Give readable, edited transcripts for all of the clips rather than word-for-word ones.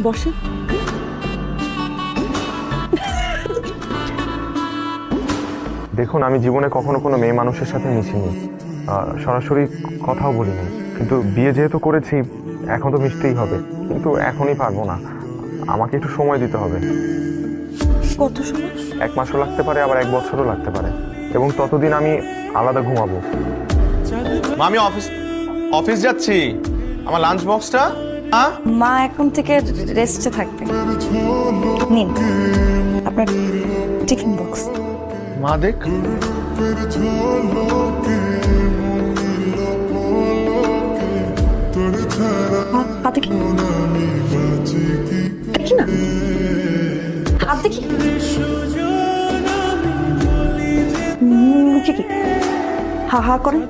বসে। দেখুন, আমি জীবনে কখনো কোনো মেয়ে মানুষের সাথে মিশিনি, সরাসরি কথাও বলিনি, কিন্তু বিয়ে যেহেতু করেছি এখন তো মিশতেই হবে, কিন্তু এখনই পারবো না, আমাকে একটু সময় দিতে হবে। কত সময়? 1 মাসও লাগতে পারে, আবার 1 বছরও লাগতে পারে, এবং ততদিন আমি আলাদা ঘুমাবো। আমি অফিস যাচ্ছি। আমার লাঞ্চ বক্সটা। মা এখন থেকে রেস্টে থাকবে। নিন আপনার টিফিন বক্স। মা দেখ, হাতে কি দেখি না, হাত দেখি। মুখে কি হা হা করেন?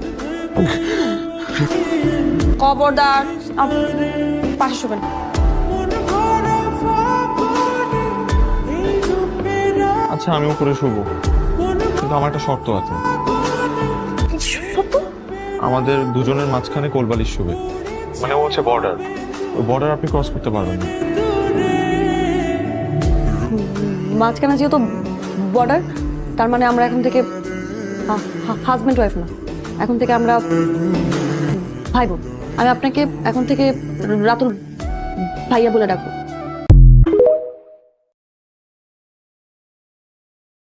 খবরদার পাশে শোবেন। আচ্ছা আমি উপরে শুবো, কিন্তু আমার একটা শর্ত আছে। সত্য? আমাদের দুজনের মাঝখানে কোলবালিশ শুবে, মানে ও হচ্ছে বর্ডার, ওই বর্ডার আপনি ক্রস করতে পারবেন না। মাঝখানে যেহেতু বর্ডার, তার মানে আমরা এখন থেকে হাজব্যান্ড ওয়াইফ না, এখন থেকে আমরা ভাই বোন। আমি আপনাকে এখন থেকে রাতুল ভাইয়া বলে ডাকবো।